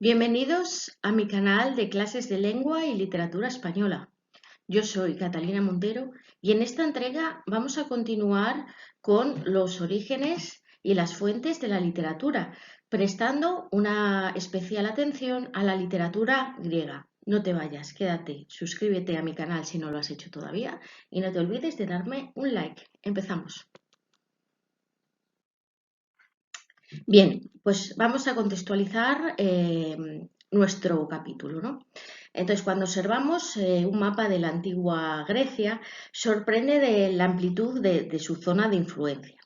Bienvenidos a mi canal de clases de lengua y literatura española. Yo soy Catalina Montero y en esta entrega vamos a continuar con los orígenes y las fuentes de la literatura, prestando una especial atención a la literatura griega. No te vayas, quédate, suscríbete a mi canal si no lo has hecho todavía y no te olvides de darme un like. Empezamos. Bien, pues vamos a contextualizar nuestro capítulo, ¿no? Entonces, cuando observamos un mapa de la antigua Grecia, sorprende de la amplitud de su zona de influencia.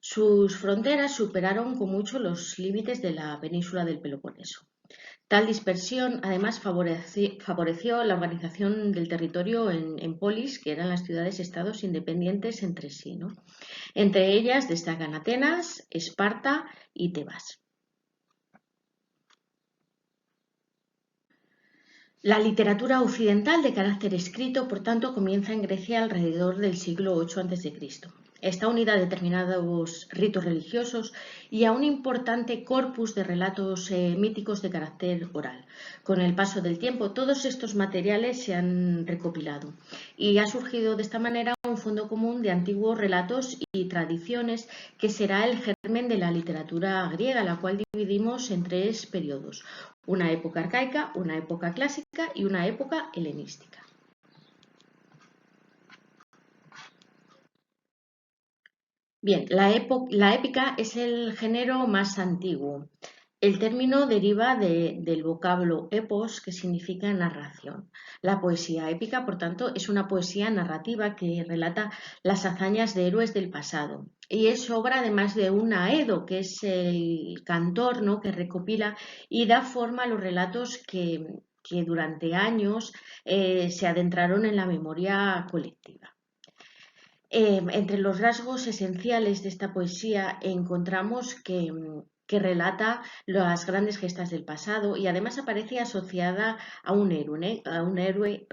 Sus fronteras superaron con mucho los límites de la península del Peloponeso. Tal dispersión, además, favoreció la organización del territorio en polis, que eran las ciudades-estados independientes entre sí, ¿no? Entre ellas destacan Atenas, Esparta y Tebas. La literatura occidental de carácter escrito, por tanto, comienza en Grecia alrededor del siglo VIII a.C. Está unida a determinados ritos religiosos y a un importante corpus de relatos míticos de carácter oral. Con el paso del tiempo, todos estos materiales se han recopilado y ha surgido de esta manera un fondo común de antiguos relatos y tradiciones que será el germen de la literatura griega, la cual dividimos en tres periodos: una época arcaica, una época clásica y una época helenística. Bien, la épica es el género más antiguo. El término deriva del vocablo epos, que significa narración. La poesía épica, por tanto, es una poesía narrativa que relata las hazañas de héroes del pasado. Y es obra además de un aedo, que es el cantor, ¿no?, que recopila y da forma a los relatos que durante años se adentraron en la memoria colectiva. Entre los rasgos esenciales de esta poesía encontramos que relata las grandes gestas del pasado y además aparece asociada a un héroe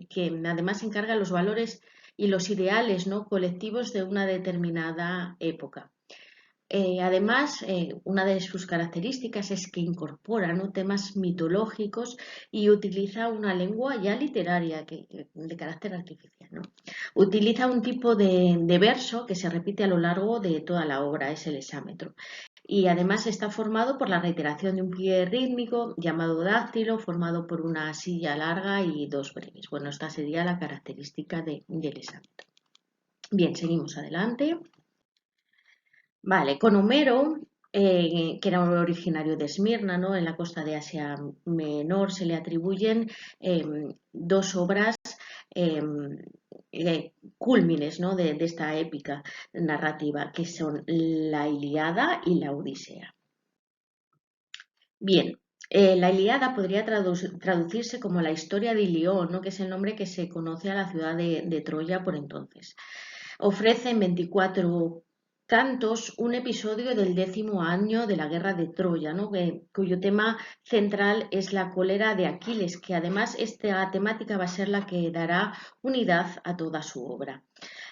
que además encarga los valores y los ideales, ¿no?, colectivos de una determinada época. Además, una de sus características es que incorpora, ¿no?, temas mitológicos y utiliza una lengua ya literaria de carácter artificial, ¿no? Utiliza un tipo de verso que se repite a lo largo de toda la obra, es el hexámetro. Y además está formado por la reiteración de un pie rítmico llamado dáctilo, formado por una silla larga y dos breves. Bueno, esta sería la característica del hexámetro. Bien, seguimos adelante. Vale, con Homero, que era un originario de Esmirna, ¿no?, en la costa de Asia Menor, se le atribuyen dos obras cúlmines, ¿no?, de esta épica narrativa, que son la Ilíada y la Odisea. Bien, la Ilíada podría traducirse como la historia de Ilión, ¿no?, que es el nombre que se conoce a la ciudad de Troya por entonces. Ofrece en 24 cantos un episodio del 10º año de la guerra de Troya, ¿no?, cuyo tema central es la cólera de Aquiles, que además esta temática va a ser la que dará unidad a toda su obra.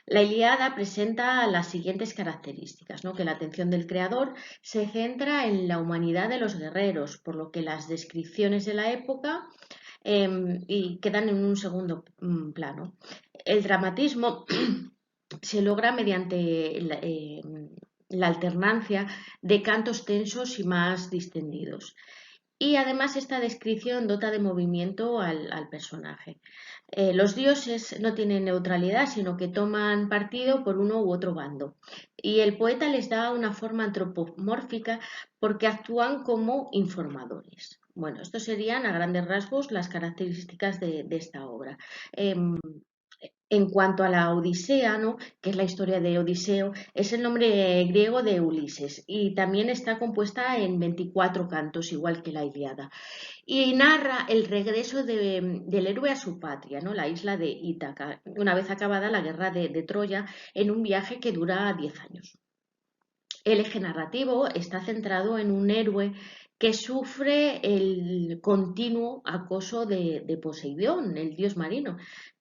La Ilíada presenta las siguientes características, ¿no?, que la atención del creador se centra en la humanidad de los guerreros, por lo que las descripciones de la época y quedan en un segundo plano. El dramatismo se logra mediante la alternancia de cantos tensos y más distendidos. Y además esta descripción dota de movimiento al personaje. Los dioses no tienen neutralidad, sino que toman partido por uno u otro bando. Y el poeta les da una forma antropomórfica porque actúan como informadores. Bueno, estos serían a grandes rasgos las características de esta obra. En cuanto a la Odisea, ¿no?, que es la historia de Odiseo, es el nombre griego de Ulises y también está compuesta en 24 cantos, igual que la Ilíada. Y narra el regreso del héroe a su patria, ¿no?, la isla de Ítaca, una vez acabada la guerra de Troya, en un viaje que dura 10 años. El eje narrativo está centrado en un héroe que sufre el continuo acoso de Poseidón, el dios marino,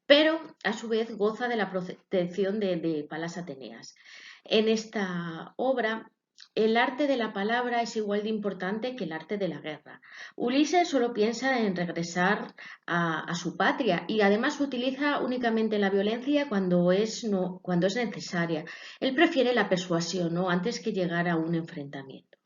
pero a su vez goza de la protección de Palas Ateneas. En esta obra el arte de la palabra es igual de importante que el arte de la guerra. Ulises solo piensa en regresar a su patria y además utiliza únicamente la violencia cuando es necesaria. Él prefiere la persuasión, ¿no? Antes que llegar a un enfrentamiento.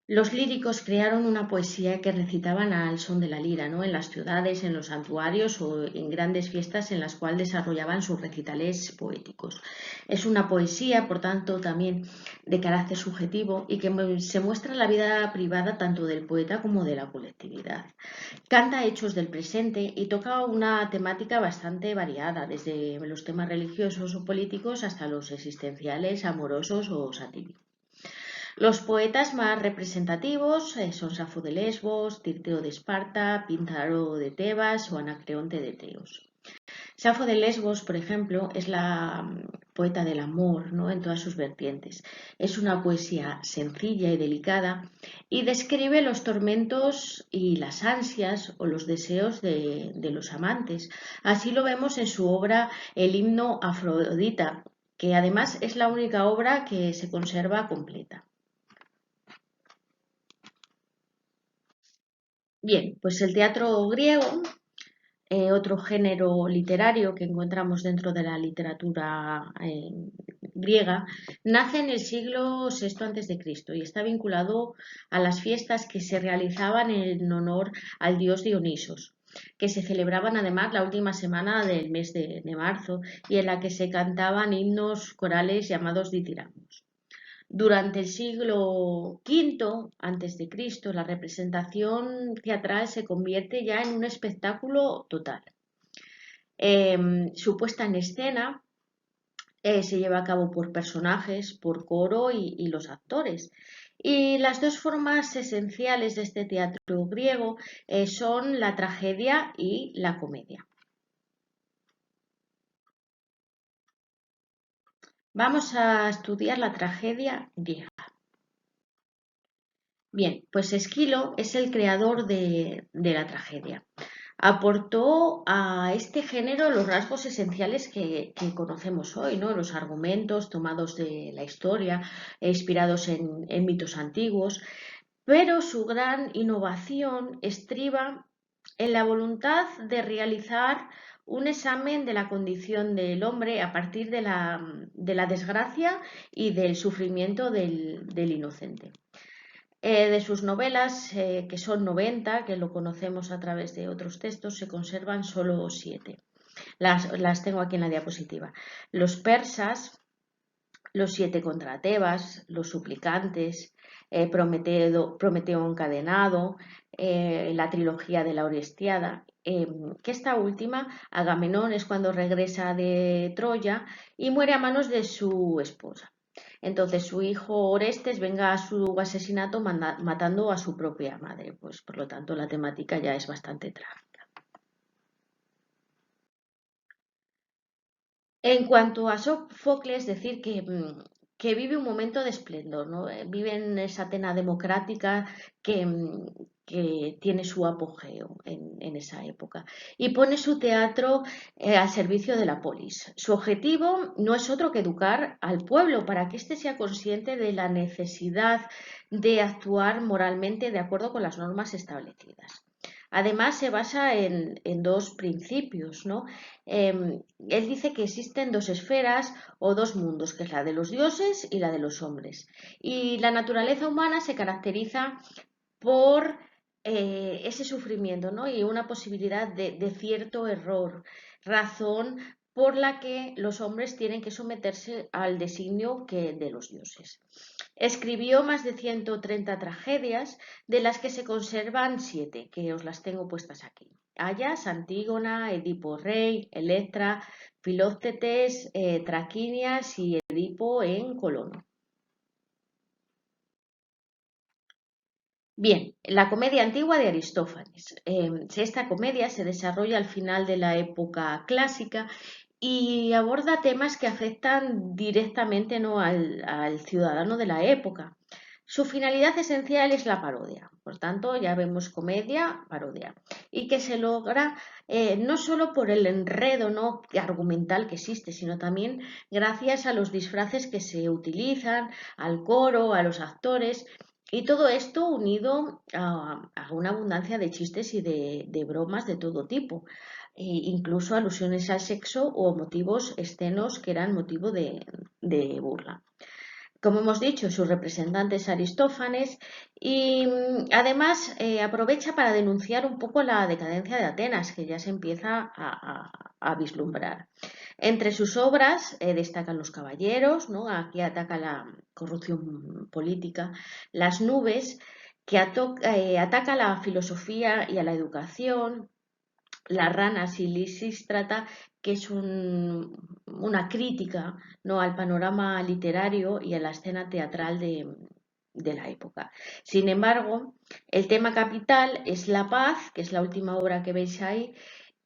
Los líricos crearon una poesía que recitaban al son de la lira, ¿no? En las ciudades, en los santuarios o en grandes fiestas en las cuales desarrollaban sus recitales poéticos. Es una poesía, por tanto, también de carácter subjetivo y que se muestra en la vida privada tanto del poeta como de la colectividad. Canta hechos del presente y toca una temática bastante variada, desde los temas religiosos o políticos hasta los existenciales, amorosos o satíricos. Los poetas más representativos son Safo de Lesbos, Tirteo de Esparta, Píndaro de Tebas o Anacreonte de Teos. Safo de Lesbos, por ejemplo, es la poeta del amor, ¿no? En todas sus vertientes. Es una poesía sencilla y delicada y describe los tormentos y las ansias o los deseos de los amantes. Así lo vemos en su obra El himno a Afrodita, que además es la única obra que se conserva completa. Bien, pues el teatro griego, otro género literario que encontramos dentro de la literatura griega, nace en el siglo VI a.C. y está vinculado a las fiestas que se realizaban en honor al dios Dionisos, que se celebraban además la última semana del mes de marzo y en la que se cantaban himnos corales llamados ditiramos. Durante el siglo V a.C., la representación teatral se convierte ya en un espectáculo total. Su puesta en escena se lleva a cabo por personajes, por coro y los actores. Y las dos formas esenciales de este teatro griego son la tragedia y la comedia. Vamos a estudiar la tragedia griega. Bien, pues Esquilo es el creador de la tragedia. Aportó a este género los rasgos esenciales que conocemos hoy, ¿no? Los argumentos tomados de la historia, inspirados en mitos antiguos, pero su gran innovación estriba en la voluntad de realizar un examen de la condición del hombre a partir de la desgracia y del sufrimiento del inocente. De sus novelas, que son 90, que lo conocemos a través de otros textos, se conservan solo 7. Las tengo aquí en la diapositiva. Los persas, los 7 contra Tebas, los suplicantes, Prometeo encadenado, la trilogía de la Orestiada, que esta última, Agamenón, es cuando regresa de Troya y muere a manos de su esposa. Entonces su hijo Orestes venga a su asesinato matando a su propia madre. Pues por lo tanto la temática ya es bastante trágica. En cuanto a Sófocles, decir que vive un momento de esplendor, ¿no? Vive en esa Atenas democrática que tiene su apogeo en esa época y pone su teatro al servicio de la polis. Su objetivo no es otro que educar al pueblo para que éste sea consciente de la necesidad de actuar moralmente de acuerdo con las normas establecidas. Además, se basa en dos principios, ¿no? Él dice que existen dos esferas o dos mundos, que es la de los dioses y la de los hombres. Y la naturaleza humana se caracteriza por ese sufrimiento, ¿no? Y una posibilidad de cierto error, razón por la que los hombres tienen que someterse al designio de los dioses. Escribió más de 130 tragedias, de las que se conservan 7, que os las tengo puestas aquí. Ayas, Antígona, Edipo Rey, Electra, Filoctetes, Traquinias y Edipo en Colono. Bien, la comedia antigua de Aristófanes. Esta comedia se desarrolla al final de la época clásica y aborda temas que afectan directamente, ¿no?, al ciudadano de la época. Su finalidad esencial es la parodia, por tanto ya vemos comedia, parodia, y que se logra no solo por el enredo, ¿no?, argumental que existe, sino también gracias a los disfraces que se utilizan, al coro, a los actores, y todo esto unido a una abundancia de chistes y de bromas de todo tipo, incluso alusiones al sexo o motivos externos que eran motivo de burla. Como hemos dicho, su representante es Aristófanes y además aprovecha para denunciar un poco la decadencia de Atenas, que ya se empieza a vislumbrar. Entre sus obras destacan Los Caballeros, ¿no? Aquí ataca la corrupción política, Las Nubes, que ataca la filosofía y a la educación, Las Ranas y Lisístrata, que es una crítica, ¿no?, al panorama literario y a la escena teatral de la época. Sin embargo, el tema capital es la paz, que es la última obra que veis ahí,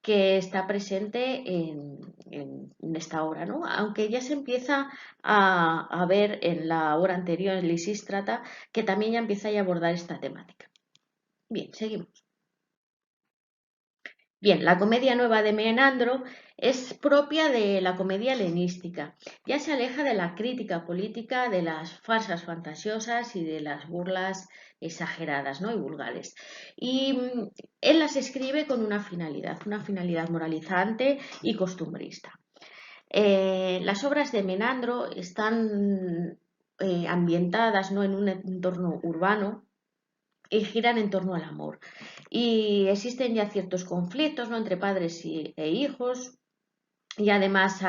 que está presente en esta obra, ¿no? Aunque ya se empieza a ver en la obra anterior, en Lisístrata, que también ya empieza a abordar esta temática. Bien, seguimos. Bien, la comedia nueva de Menandro es propia de la comedia helenística. Ya se aleja de la crítica política, de las farsas fantasiosas y de las burlas exageradas, ¿no?, y vulgares. Y él las escribe con una finalidad moralizante y costumbrista. Las obras de Menandro están ambientadas, ¿no?, en un entorno urbano y giran en torno al amor. Y existen ya ciertos conflictos, ¿no?, entre padres e hijos, y además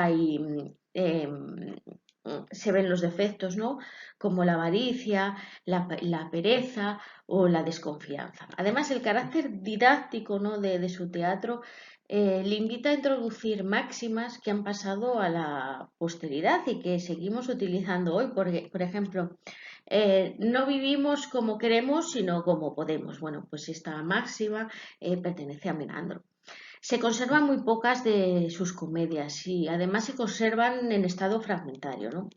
se ven los defectos, ¿no?, como la avaricia, la pereza o la desconfianza. Además, el carácter didáctico, ¿no?, de su teatro le invita a introducir máximas que han pasado a la posteridad y que seguimos utilizando hoy. Por ejemplo, no vivimos como queremos, sino como podemos. Bueno, pues esta máxima pertenece a Menandro. Se conservan muy pocas de sus comedias y además se conservan en estado fragmentario, ¿no?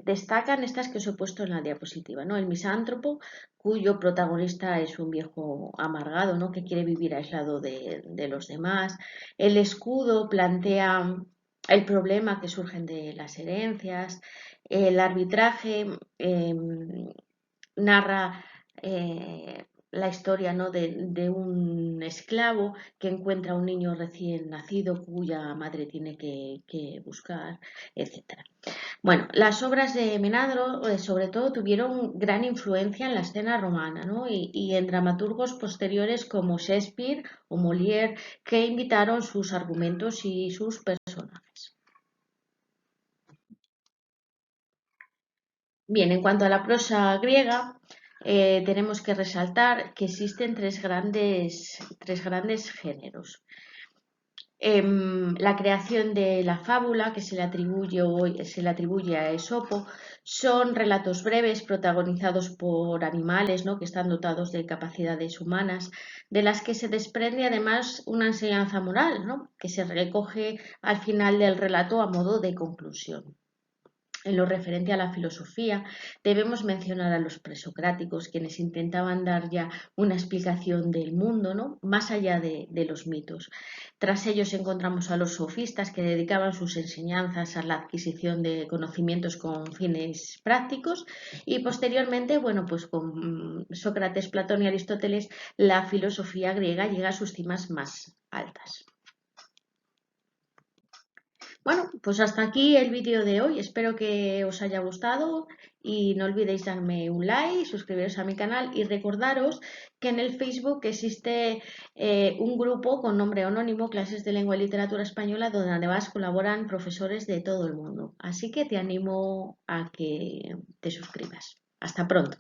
Destacan estas que os he puesto en la diapositiva, ¿no? El misántropo, cuyo protagonista es un viejo amargado, ¿no?, que quiere vivir aislado de los demás. El escudo plantea el problema que surgen de las herencias. El arbitraje narra la historia, ¿no?, de un esclavo que encuentra a un niño recién nacido cuya madre tiene que buscar, etc. Bueno, las obras de Menandro sobre todo tuvieron gran influencia en la escena romana, ¿no?, y en dramaturgos posteriores como Shakespeare o Molière, que invitaron sus argumentos y sus personajes. Bien, en cuanto a la prosa griega, tenemos que resaltar que existen tres grandes géneros. La creación de la fábula, que se le atribuye a Esopo, son relatos breves protagonizados por animales, ¿no?, que están dotados de capacidades humanas, de las que se desprende además una enseñanza moral, ¿no?, que se recoge al final del relato a modo de conclusión. En lo referente a la filosofía, debemos mencionar a los presocráticos, quienes intentaban dar ya una explicación del mundo, ¿no?, más allá de los mitos. Tras ellos encontramos a los sofistas, que dedicaban sus enseñanzas a la adquisición de conocimientos con fines prácticos, y posteriormente, bueno, pues con Sócrates, Platón y Aristóteles, la filosofía griega llega a sus cimas más altas. Bueno, pues hasta aquí el vídeo de hoy. Espero que os haya gustado y no olvidéis darme un like, suscribiros a mi canal y recordaros que en el Facebook existe un grupo con nombre anónimo, Clases de Lengua y Literatura Española, donde además colaboran profesores de todo el mundo. Así que te animo a que te suscribas. Hasta pronto.